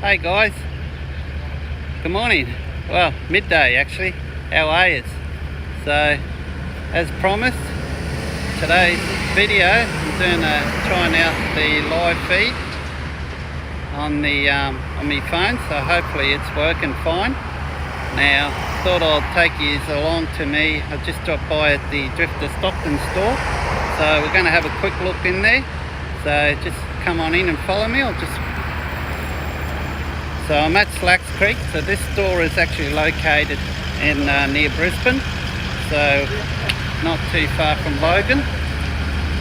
Hey guys, good morning. Well, midday actually. How are you? So, as promised, today's video I'm doing trying out the live feed on my phone. So hopefully it's working fine. Now, thought I'd take you along to me. I just dropped by at the Drifta Stockton store, so we're going to have a quick look in there. So just come on in and follow me. So I'm at Slacks Creek. So this store is actually located in near Brisbane, so not too far from Logan.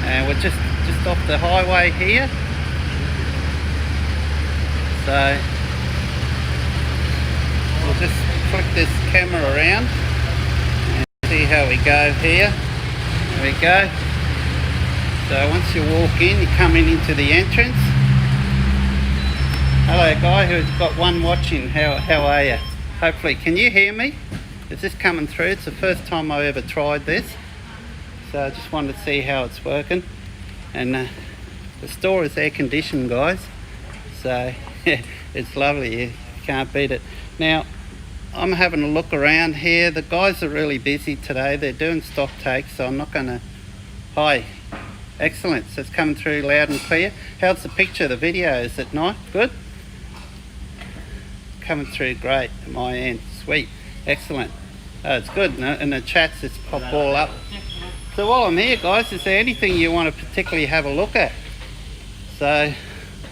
And we're just off the highway here. So we'll just flick this camera around and see how we go here. There we go. So once you walk in, you're coming into the entrance. Hello guy who's got one watching, how are you? Hopefully, can you hear me? Is this coming through? It's the first time I've ever tried this. So I just wanted to see how it's working. And the store is air conditioned, guys. So it's lovely, you can't beat it. Now, I'm having a look around here. The guys are really busy today. They're doing stock takes, so I'm not gonna... Hi, excellent, so it's coming through loud and clear. How's the picture, the video, is it nice? Good? Coming through great at my end. Sweet, excellent. It's good, and the chats just pop all up. So while I'm here, guys, is there anything you want to particularly have a look at? So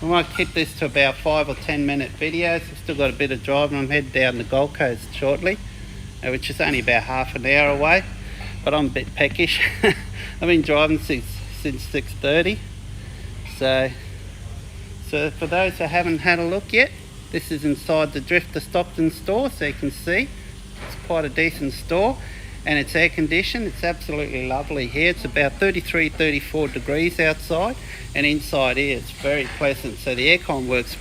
we might keep this to about 5 or 10 minute videos. I've still got a bit of driving. I'm heading down the Gold Coast shortly, which is only about half an hour away, but I'm a bit peckish. I've been driving since 6:30. So for those who haven't had a look yet, this is inside the Drifta Stockton store, so you can see it's quite a decent store, and it's air conditioned. It's absolutely lovely here. It's about 33-34 degrees outside, and inside here it's very pleasant, so the aircon works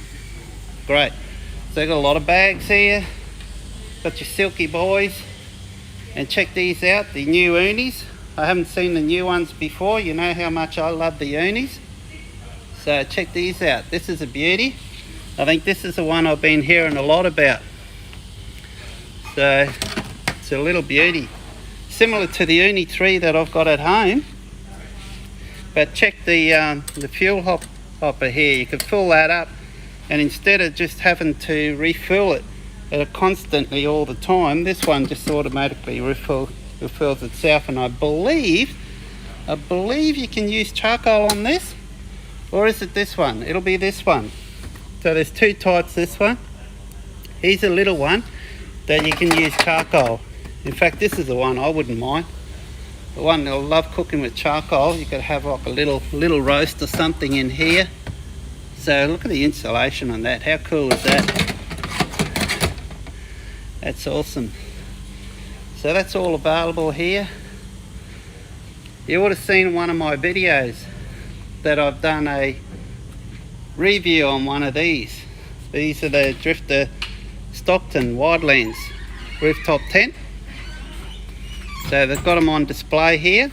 great. So they've got a lot of bags here, got your silky boys, and check these out, the new unis. I haven't seen the new ones before. You know how much I love the unis, so check these out. This is a beauty. I think this is the one I've been hearing a lot about. So it's a little beauty, similar to the Uni 3 that I've got at home. But check the fuel hopper here. You can fill that up, and instead of just having to refill it constantly all the time, this one just automatically refills itself. And I believe you can use charcoal on this, or is it this one? It'll be this one. So there's two types. This one, here's a little one that you can use charcoal. In fact, this is the one I wouldn't mind. The one I love cooking with charcoal. You could have like a little roast or something in here. So look at the insulation on that. How cool is that? That's awesome. So that's all available here. You would have seen one of my videos that I've done a review on one of these. These are the Drifta Stockton Wildlands Rooftop Tent. So they've got them on display here.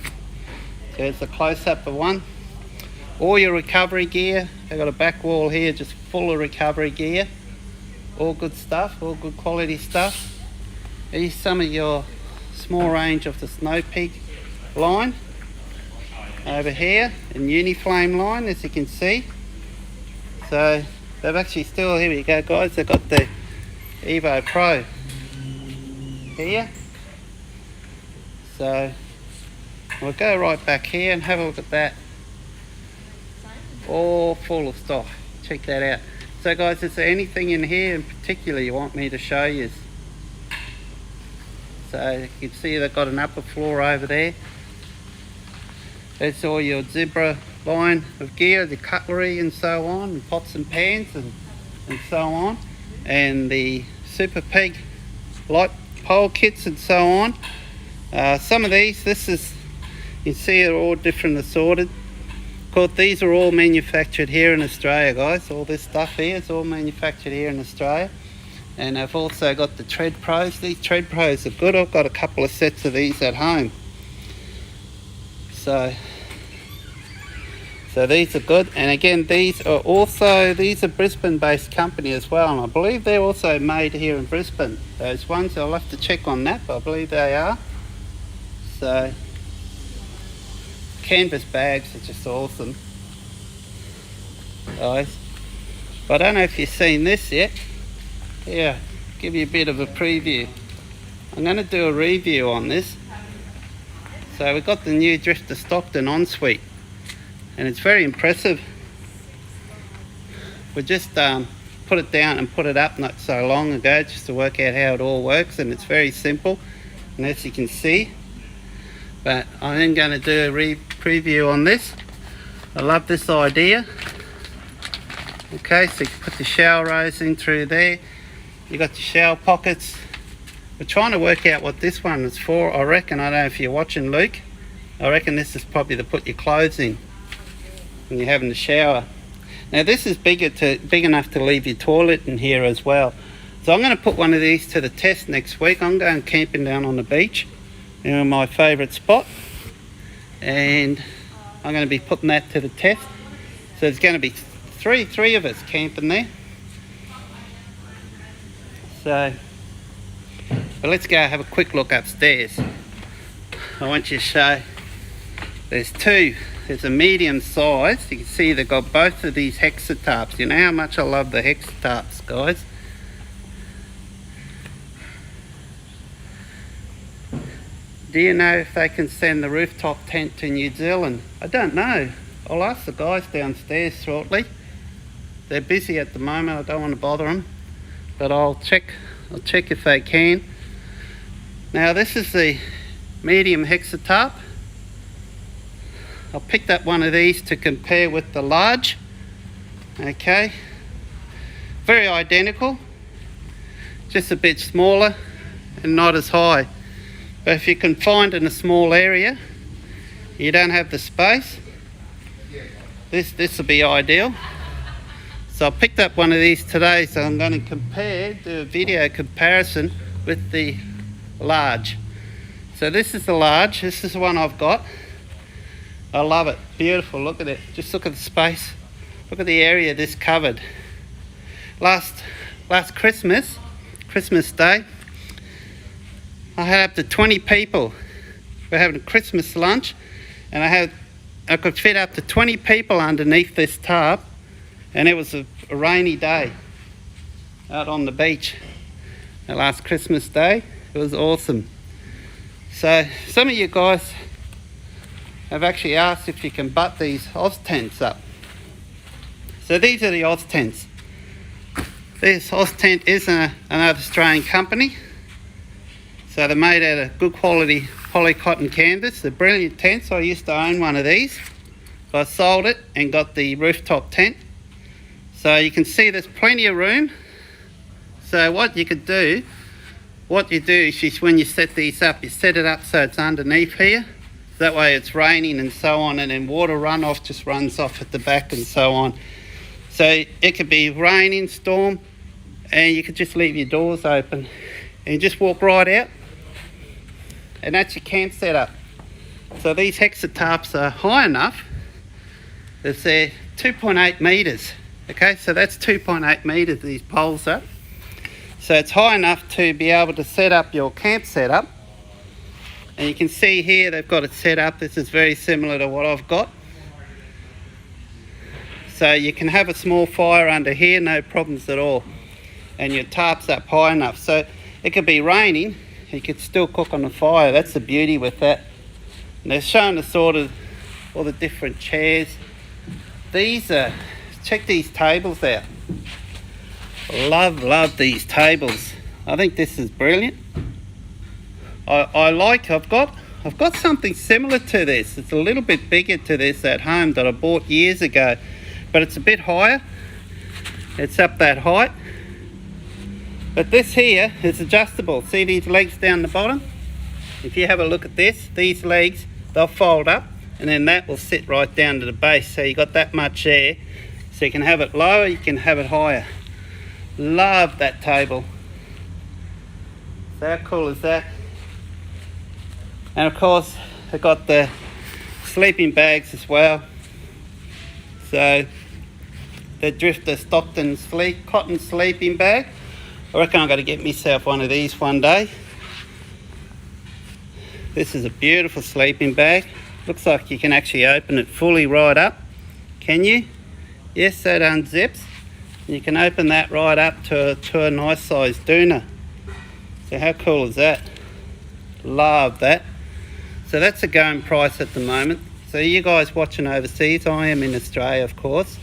There's a close-up of one. All your recovery gear. They've got a back wall here just full of recovery gear. All good stuff, all good quality stuff. Here's some of your small range of the Snow Peak line over here, and Uniflame line, as you can see. So they've actually still, here we go guys, they've got the Evo Pro here. So we'll go right back here and have a look at that. All full of stock. Check that out. So guys, is there anything in here in particular you want me to show you? So you can see they've got an upper floor over there. That's all your zebra line of gear, the cutlery and so on, and pots and pans and so on, and the Super Peg light pole kits and so on. Some of these, you see they're all different assorted. Of course, these are all manufactured here in Australia, guys. All this stuff here is all manufactured here in Australia. And I've also got the Tread Pros. These Tread Pros are good. I've got a couple of sets of these at home. So So these are good, and again these are Brisbane based company as well, and I believe they're also made here in Brisbane. Those ones, I'll have to check on that, but I believe they are. So canvas bags are just awesome, guys. But I don't know if you've seen this yet. Yeah, give you a bit of a preview. I'm going to do a review on this. So we've got the new Drifta Stockton ensuite, and it's very impressive. We just put it down and put it up not so long ago just to work out how it all works, and it's very simple, and as you can see. But I am going to do a preview on this. I love this idea. Okay, so you can put the shower rose in through there. You got your shower pockets. We're trying to work out what this one is for. I reckon, I don't know if you're watching, Luke, I reckon this is probably to put your clothes in when you're having the shower. Now this is big enough to leave your toilet in here as well. So I'm going to put one of these to the test next week. I'm going camping down on the beach, my favourite spot, and I'm going to be putting that to the test. So there's going to be three of us camping there. So, but let's go have a quick look upstairs. I want you to show, there's two. There's a medium size. You can see they've got both of these Hexatops. You know how much I love the Hexatops, guys. Do you know if they can send the Rooftop Tent to New Zealand? I don't know. I'll ask the guys downstairs shortly. They're busy at the moment. I don't want to bother them, but I'll check if they can. Now this is the medium Hexatop. I picked up one of these to compare with the large. Okay, very identical, just a bit smaller and not as high. But if you can find in a small area, you don't have the space, this will be ideal. So I picked up one of these today, so I'm going to do a video comparison with the large. So this is the large, this is the one I've got. I love it, beautiful, look at it, just look at the space, look at the area this covered. Last Christmas Day, I had up to 20 people. We're having a Christmas lunch, and I could fit up to 20 people underneath this tarp, and it was a rainy day out on the beach. Last Christmas Day, it was awesome. So some of you guys have actually asked if you can butt these Oz tents up. So these are the Oz tents. This Oz tent is another Australian company. So they're made out of good quality polycotton canvas. They're brilliant tents. I used to own one of these. So I sold it and got the Rooftop Tent. So you can see there's plenty of room. So what you do is when you set these up, you set it up so it's underneath here. That way it's raining and so on, and then water runoff just runs off at the back and so on. So it could be raining, storm, and you could just leave your doors open and just walk right out. And that's your camp setup. So these Hexatops are high enough. They're 2.8 metres. Okay, so that's 2.8 metres these poles are. So it's high enough to be able to set up your camp setup. And you can see here they've got it set up. This is very similar to what I've got. So you can have a small fire under here, no problems at all. And your tarp's up high enough. So it could be raining, you could still cook on the fire. That's the beauty with that. And they're showing us all the different chairs. Check these tables out. Love these tables. I think this is brilliant. I've got something similar to this. It's a little bit bigger to this at home that I bought years ago, but it's a bit higher. It's up that height. But this here is adjustable. See these legs down the bottom? If you have a look at this, these legs, they'll fold up, and then that will sit right down to the base. So you got that much there. So you can have it lower, you can have it higher. Love that table. So how cool is that? And of course, they've got the sleeping bags as well. So the Drifta Stockton cotton sleeping bag. I reckon I've got to get myself one of these one day. This is a beautiful sleeping bag. Looks like you can actually open it fully right up. Can you? Yes, that unzips. You can open that right up to a nice sized doona. So how cool is that? Love that. So that's a going price at the moment. So you guys watching overseas, I am in Australia of course.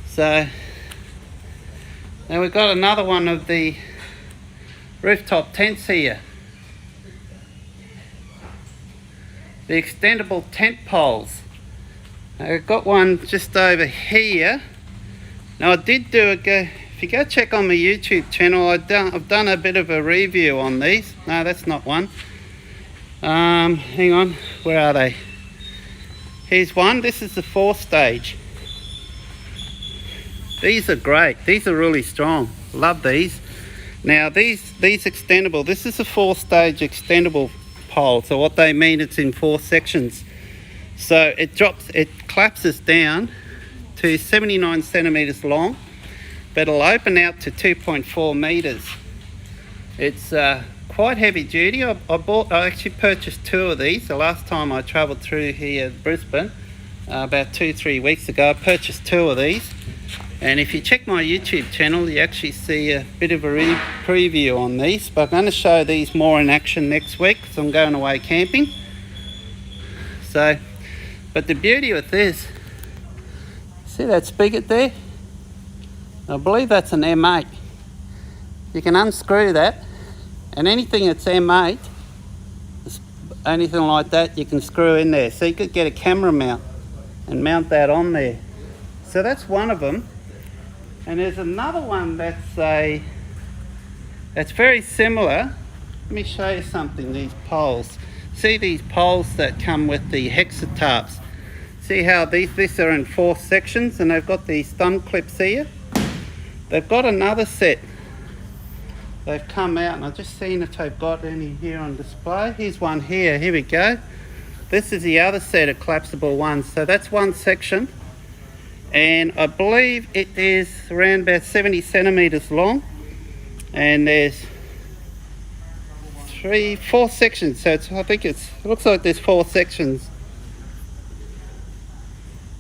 So now we've got another one of the rooftop tents here. The extendable tent poles. I've got one just over here. Now I did do if you go check on my YouTube channel, I've done a bit of a review on these. No, that's not one. Hang on, where are they? Here's one. This is the 4th stage. These are great. These are really strong. Love these. Now these extendable, this is a 4th stage extendable pole. So what they mean, it's in 4 sections. So it collapses down to 79 centimeters long, but it'll open out to 2.4 meters. It's quite heavy duty. I actually purchased 2 of these. The last time I travelled through here, Brisbane, about 2-3 weeks ago, I purchased 2 of these. And if you check my YouTube channel, you actually see a bit of a preview on these. But I'm going to show these more in action next week because I'm going away camping. So, but the beauty with this, see that spigot there? I believe that's an M8. You can unscrew that, and anything that's M8, anything like that, you can screw in there. So you could get a camera mount and mount that on there. So that's one of them. And there's another one that's very similar. Let me show you something, these poles. See these poles that come with the Hexatops. See how these are in 4 sections, and they've got these thumb clips here. They've got another set. They've come out, and I've just seen if they've got any here on display. Here's one here. Here we go. This is the other set of collapsible ones. So that's 1 section. And I believe it is around about 70 centimeters long, and there's 4 sections. So I think it looks like there's 4 sections.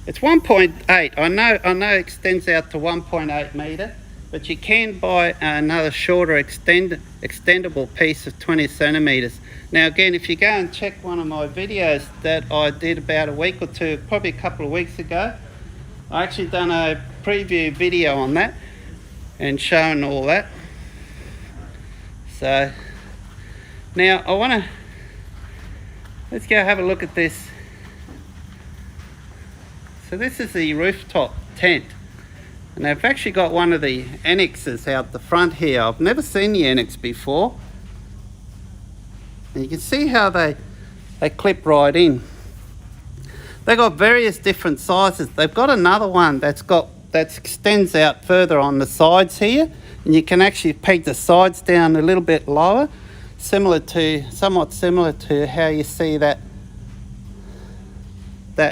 It's 1.8. I know it extends out to 1.8 meter, but you can buy another shorter extendable piece of 20 centimeters. Now again, if you go and check one of my videos that I did about a week or two, probably a couple of weeks ago, I actually done a preview video on that and showing all that. So now let's go have a look at this. So this is the rooftop tent, and they've actually got one of the annexes out the front here. I've never seen the annex before, and you can see how they clip right in. They've got various different sizes. They've got another one that extends out further on the sides here, and you can actually peg the sides down a little bit lower, somewhat similar to how you see that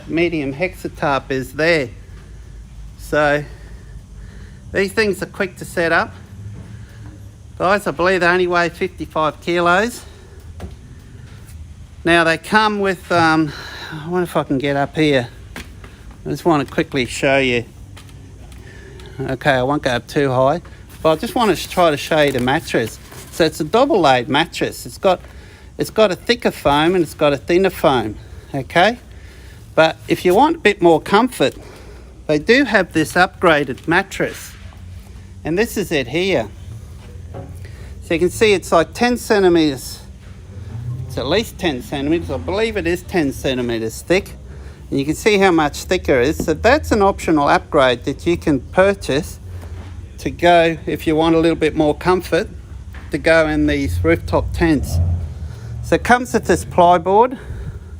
medium Hexatop is there. So these things are quick to set up. Guys, I believe they only weigh 55 kilos. Now they come with I wonder if I can get up here. I just want to quickly show you. Okay, I won't go up too high, but I just want to try to show you the mattress. So it's a double laid mattress. It's got a thicker foam and it's got a thinner foam. Okay, but if you want a bit more comfort, they do have this upgraded mattress, and this is it here. So you can see it's like 10 centimeters. It's at least 10 centimeters. I believe it is 10 centimeters thick, and you can see how much thicker it is. So that's an optional upgrade that you can purchase to go, if you want a little bit more comfort, to go in these rooftop tents. So it comes with this plyboard.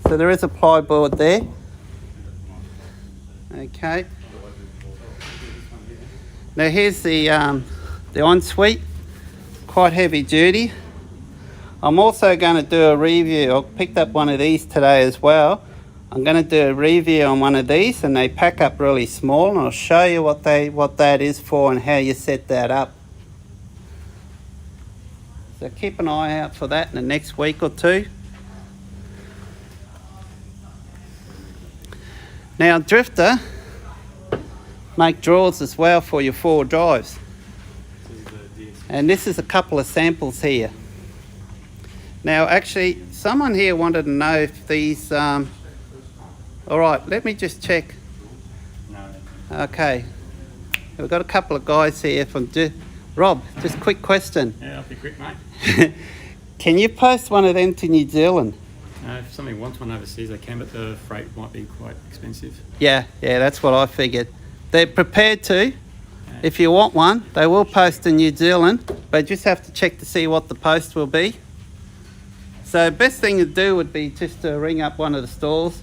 So there is a plyboard there. Okay. Now here's the ensuite. Quite heavy duty. I'm also going to do a review. I picked up one of these today as well. I'm going to do a review on one of these, and they pack up really small, and I'll show you what that is for and how you set that up. So keep an eye out for that in the next week or two. Now Drifter make drawers as well for your 4 drives. And this is a couple of samples here. Now actually someone here wanted to know if these, alright, let me just check. Okay, we've got a couple of guys here from Rob, just quick question. Yeah, I'll be quick, mate. Can you post one of them to New Zealand? If somebody wants one overseas, they can, but the freight might be quite expensive. Yeah, that's what I figured. They're prepared to. If you want one, they will post to New Zealand, but you just have to check to see what the post will be. So best thing to do would be just to ring up one of the stores,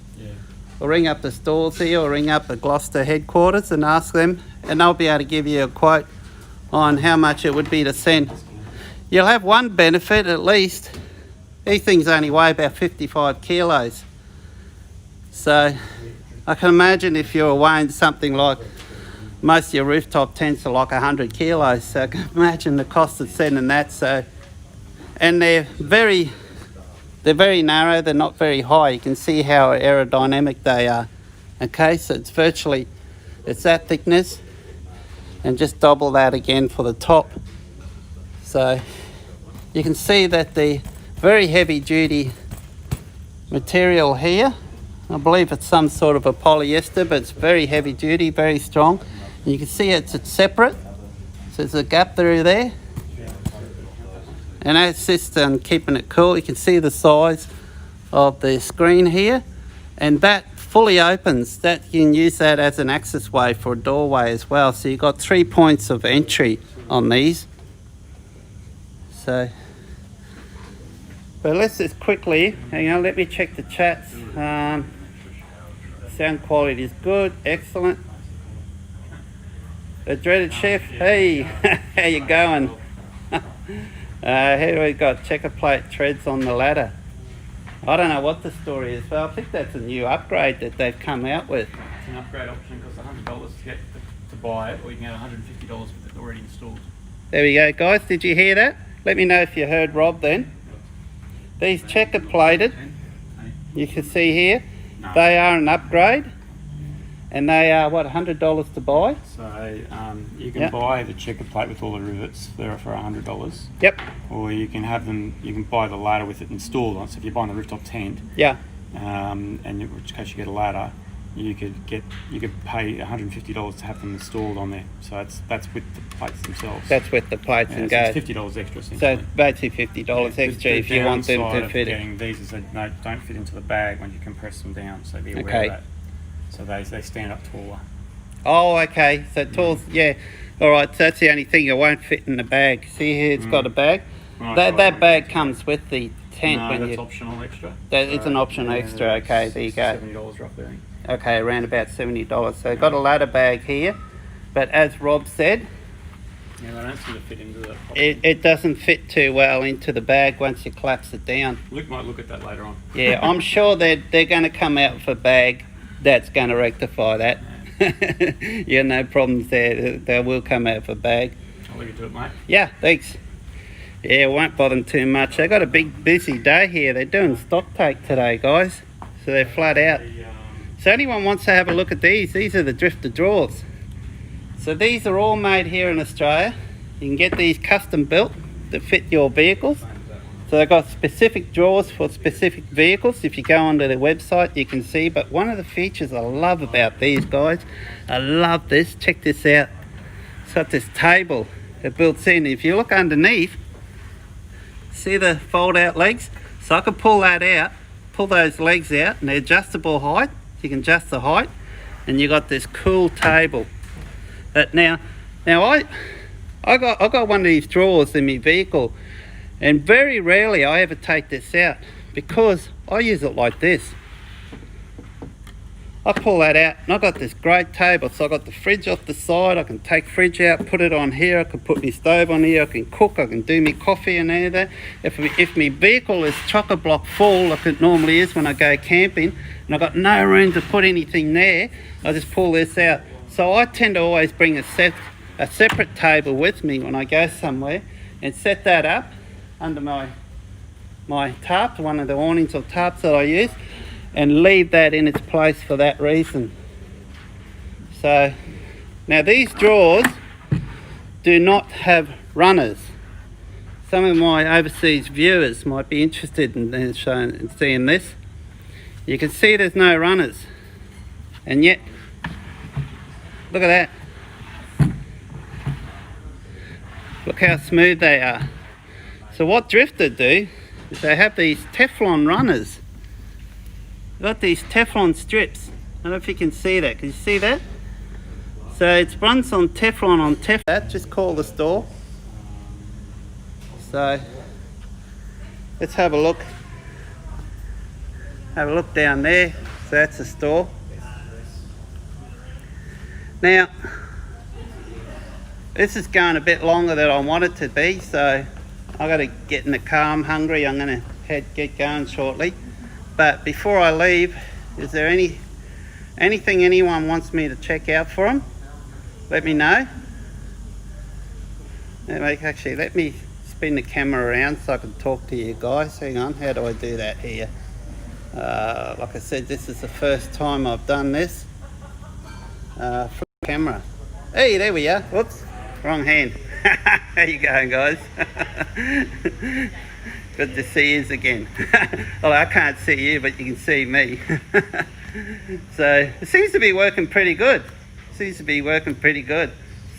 or ring up the stores here, or ring up the Gloucester headquarters and ask them, and they'll be able to give you a quote on how much it would be to send. You'll have one benefit at least. These things only weigh about 55 kilos. So I can imagine if you're weighing something like, most of your rooftop tents are like 100 kilos. So I can imagine the cost of sending that. So, and they're very narrow, they're not very high. You can see how aerodynamic they are. Okay, so it's that thickness. And just double that again for the top. So you can see that the very heavy duty material here, I believe it's some sort of a polyester, but it's very heavy duty, very strong. And you can see it's separate, so there's a gap through there. And that's just keeping it cool. You can see the size of the screen here, and that fully opens. That you can use that as an access way for a doorway as well. So you've got 3 points of entry on these. So, but let's just quickly, hang on, let me check the chats. Sound quality is good, excellent. The dreaded chef, hey, how you going? Here we got checker plate treads on the ladder. I don't know what the story is, but I think that's a new upgrade that they've come out with. It's an upgrade option, costs $100 to buy it, or you can get $150 with it already installed. There we go, guys. Did you hear that? Let me know if you heard Rob then. These checker plated, you can see here, they are an upgrade, and they are what, $100 to buy? So you can buy the checker plate with all the rivets. They're for $100. Yep. Or you can have them. You can buy the ladder with it installed on. So if you're buying the rooftop tent, and in which case you get a ladder, you could pay $150 to have them installed on there. So that's with the plates themselves. That's with the plates and so goes. it's $50 extra. So basically $50 extra if you want them to fit it. These is that don't fit into the bag when you compress them down. So be aware of that. So they stand up taller. Oh, okay. So tall, yeah. All right. So that's the only thing it won't fit in the bag. See here, it's got a bag. Right, that bag comes with the tent. No, that's optional extra. It's an optional extra. Okay, there you go. $70 roughly. Okay, around about $70. So got a ladder bag here, but as Rob said, they don't seem to fit into the it doesn't fit too well into the bag once you collapse it down. Luke might look at that later on. Yeah, I'm sure they're going to come out with a bag that's going to rectify that. Yeah, no problems there. They will come out with a bag. I'll leave you to it, mate. Yeah, thanks. Yeah, it won't bother them too much. They've got a big busy day here. They're doing stock take today, guys. So they're flat out. So anyone wants to have a look at these are the Drifter drawers. So these are all made here in Australia. You can get these custom built that fit your vehicles. So they've got specific drawers for specific vehicles. If you go onto their website, you can see. But one of the features I love about these guys, I love this. Check this out. It's got this table that built in. If you look underneath, see the fold out legs? So I can pull that out, pull those legs out, and they're adjustable height. You can adjust the height, and you got this cool table. But now I got one of these drawers in my vehicle, and very rarely I ever take this out because I use it like this. I pull that out and I've got this great table. So I've got the fridge off the side, I can take fridge out, put it on here, I can put my stove on here, I can cook, I can do my coffee and any of that. If my vehicle is chock-a-block full, like it normally is when I go camping, and I've got no room to put anything there, I just pull this out. So I tend to always bring a separate table with me when I go somewhere and set that up under my tarp, one of the awnings or tarps that I use, and leave that in its place for that reason. So now these drawers do not have runners. Some of my overseas viewers might be interested in seeing this. You can see there's no runners, and yet look at that. Look how smooth they are. So what Drifta do is they have these Teflon runners. They've got these Teflon strips. I don't know if you can see that. Can you see that? So it runs on Teflon. Just call the store. So let's have a look. Have a look down there. So that's the store. Now, this is going a bit longer than I want it to be, so I've got to get in the car. I'm hungry. I'm going to get going shortly. But before I leave, is there anything anyone wants me to check out for them? Let me know. Actually, let me spin the camera around so I can talk to you guys. Hang on, how do I do that here? Like I said, this is the first time I've done this. For camera. Hey, there we are. Whoops, wrong hand. How you going, guys? Good to see you again. Well, I can't see you, but you can see me. So it seems to be working pretty good.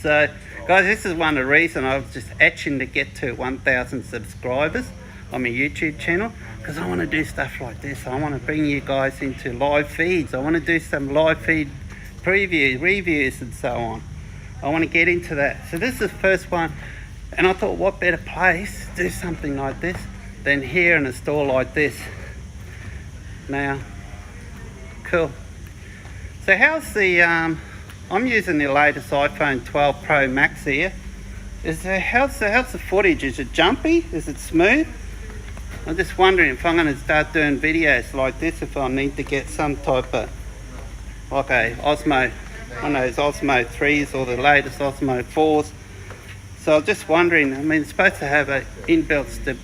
So, guys, this is one of the reasons I was just itching to get to 1,000 subscribers on my YouTube channel, because I want to do stuff like this. I want to bring you guys into live feeds. I want to do some live feed previews, reviews and so on. I want to get into that. So this is the first one, and I thought what better place to do something like this than here in a store like this. Now, cool. So how's the I'm using the latest iPhone 12 Pro Max here. How's the footage? Is it jumpy? Is it smooth? I'm just wondering if I'm going to start doing videos like this, if I need to get some type of, like a Osmo, one of those Osmo 3s or the latest Osmo 4s. So I'm just wondering, I mean, it's supposed to have an inbuilt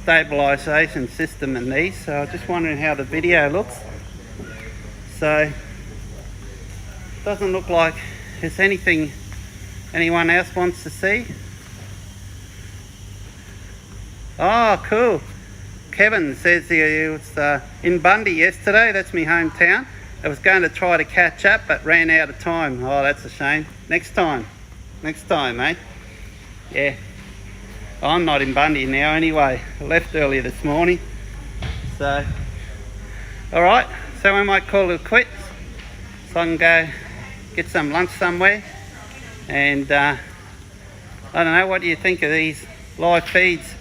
stabilisation system in these, so I'm just wondering how the video looks. So, doesn't look like there's anything anyone else wants to see. Oh, cool. Kevin says he was in Bundy yesterday. That's my hometown. I was going to try to catch up, but ran out of time. Oh, that's a shame. Next time, mate. Yeah. I'm not in Bundy now anyway. I left earlier this morning. So, alright. So we might call it quits. So I can go get some lunch somewhere. And I don't know, what do you think of these live feeds?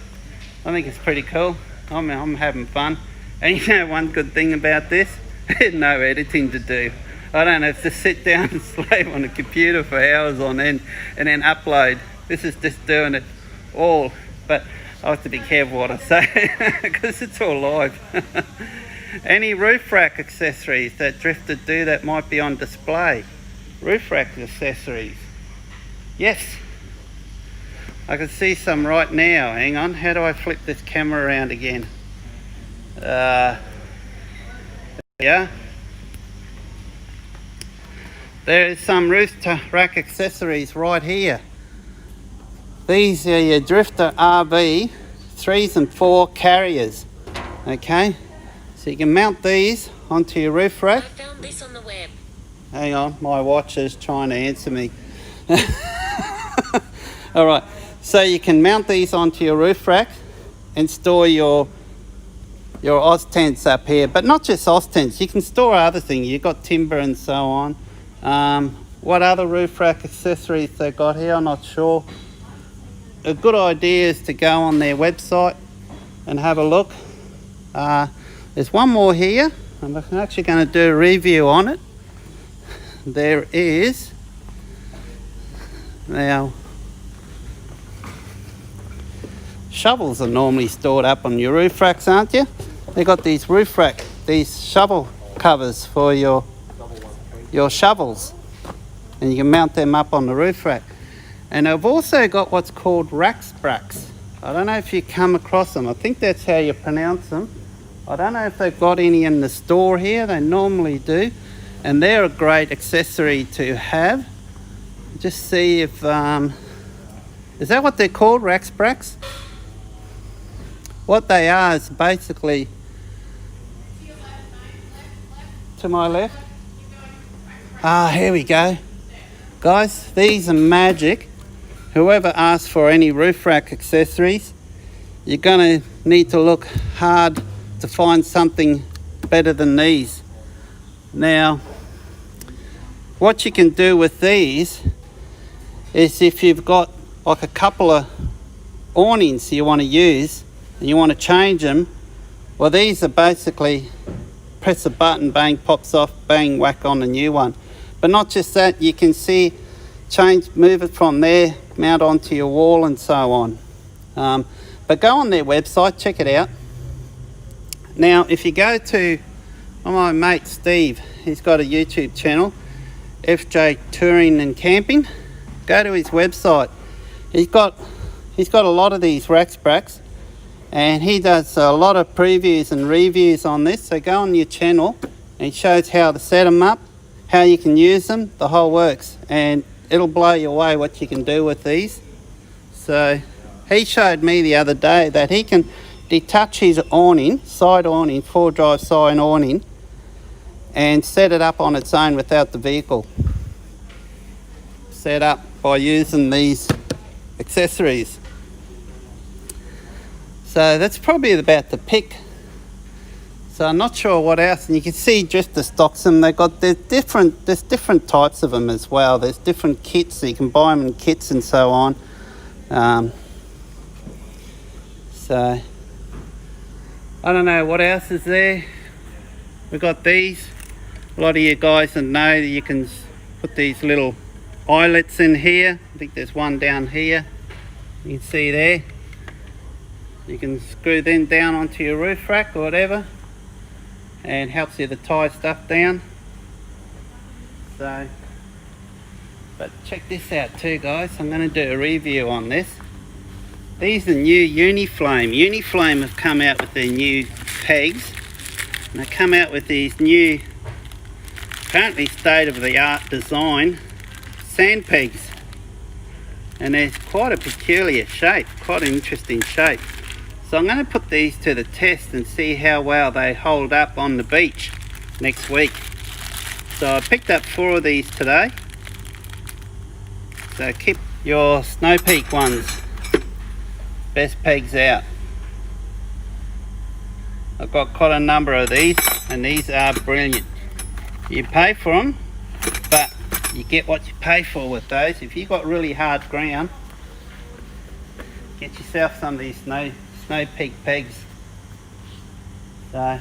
I think it's pretty cool. I'm having fun. And you know one good thing about this? There's no editing to do. I don't have to sit down and slave on a computer for hours on end and then upload. This is just doing it all. But I have to be careful what I say because it's all live. Any roof rack accessories that Drifta do that might be on display? Roof rack accessories. Yes. I can see some right now. Hang on, how do I flip this camera around again? Yeah. There is some roof rack accessories right here. These are your Drifta RV 3s and 4 carriers. Okay, so you can mount these onto your roof rack. I found this on the web. Hang on, my watch is trying to answer me. All right. So you can mount these onto your roof rack and store your Oz tents up here, but not just Oz tents. You can store other things. You've got timber and so on. What other roof rack accessories they got here? I'm not sure. A good idea is to go on their website and have a look. There's one more here. I'm actually going to do a review on it. There is now shovels are normally stored up on your roof racks, aren't you? They got these roof rack, these shovel covers for your shovels, and you can mount them up on the roof rack. And I've also got what's called rack spracks. I don't know if you come across them. I think that's how you pronounce them. I don't know if they've got any in the store here. They normally do, and they're a great accessory to have. Just see if is that what they're called, rack spracks? What they are is basically to my left. Ah, here we go. Guys, these are magic. Whoever asks for any roof rack accessories, you're going to need to look hard to find something better than these. Now, what you can do with these is if you've got like a couple of awnings you want to use and you want to change them, well, these are basically press a button, bang, pops off, bang, whack on a new one. But not just that, you can see move it from there, mount onto your wall and so on. But go on their website, check it out. Now, if you go to my mate Steve, he's got a YouTube channel, FJ Touring and Camping. Go to his website. He's got a lot of these rack spracks, and he does a lot of previews and reviews on this. So go on your channel, and he shows how to set them up, how you can use them, the whole works, and it'll blow you away what you can do with these. So he showed me the other day that he can detach his awning, side awning, 4-drive side awning, and set it up on its own without the vehicle. Set up by using these accessories. So that's probably about the pick. So I'm not sure what else. And you can see Drifta Stockton, there's different types of them as well. There's different kits, so you can buy them in kits and so on. So I don't know what else is there. We've got these. A lot of you guys that know that you can put these little eyelets in here. I think there's one down here. You can see there. You can screw them down onto your roof rack or whatever, and helps you to tie stuff down. So, but check this out too, guys. I'm going to do a review on this. These are new Uniflame. Uniflame have come out with their new pegs, and they come out with these new, apparently state-of-the-art design sand pegs, and they're quite a peculiar shape, quite an interesting shape. So I'm going to put these to the test and see how well they hold up on the beach next week. So I picked up 4 of these today. So keep your Snow Peak ones, best pegs out. I've got quite a number of these, and these are brilliant. You pay for them, but you get what you pay for with those. If you've got really hard ground, get yourself some of these Snow Peak pegs. So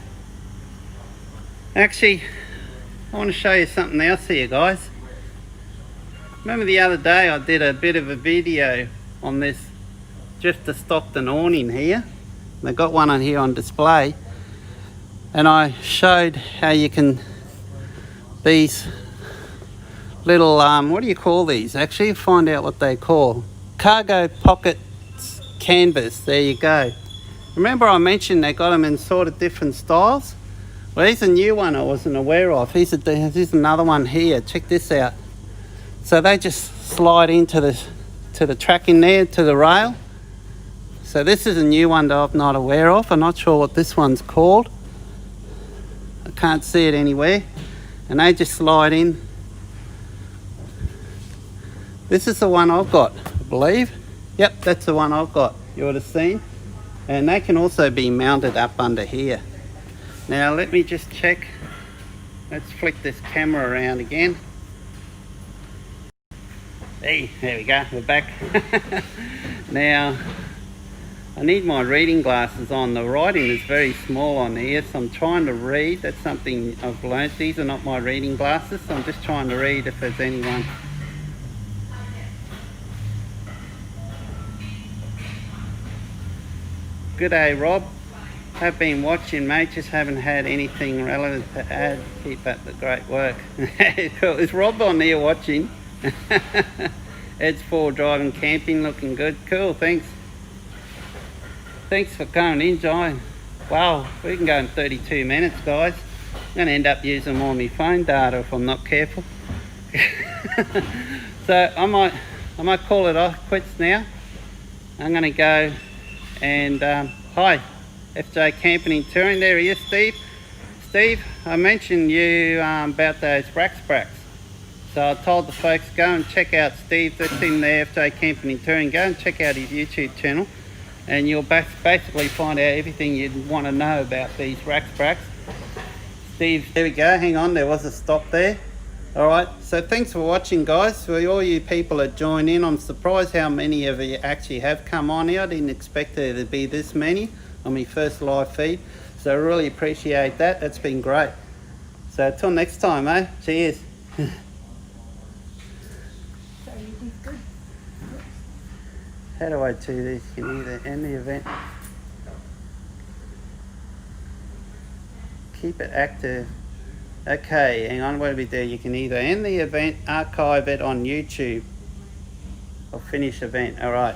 actually, I want to show you something else here, guys. Remember the other day I did a bit of a video on this Drifta Stockton awning here. They got one on here on display, and I showed how you can, these little what do you call these? Actually, find out what they call. Cargo pocket canvas. There you go. Remember I mentioned they got them in sort of different styles? Well, here's a new one I wasn't aware of. Here's another one here. Check this out. So they just slide into the track in there, to the rail. So this is a new one that I'm not aware of. I'm not sure what this one's called. I can't see it anywhere. And they just slide in. This is the one I've got, I believe. Yep, that's the one I've got. You would have seen. And they can also be mounted up under here. Now let me just check. Let's flick this camera around again. Hey, there we go, we're back. Now, I need my reading glasses on. The writing is very small on here, so I'm trying to read. That's something I've learnt. These are not my reading glasses, so I'm just trying to read if there's anyone. Good day, Rob. Have been watching, mate. Just haven't had anything relevant to add. Keep up the great work. Cool. Is Rob on there watching? Ed's for driving camping, looking good. Cool, thanks. Thanks for coming in, John. Wow, we can go in 32 minutes, guys. I'm going to end up using more of my phone data if I'm not careful. So I might call it off quits now. I'm going to go and hi, FJ Camping and Touring. There he is, Steve. Steve, I mentioned you about those rack spracks. So I told the folks, go and check out Steve. That's in the FJ Camping and Touring. Go and check out his YouTube channel, and you'll basically find out everything you'd want to know about these rack spracks. Steve, there we go. Hang on, there was a stop there. All right, so thanks for watching, guys. For all you people that join in, I'm surprised how many of you actually have come on here. I didn't expect there to be this many on my first live feed, so I really appreciate that. That's been great. So until next time, eh? Cheers. How do I do this? You can either end the event, keep it active. Okay, hang on, what do we do? You can either end the event, archive it on YouTube, or finish event. All right.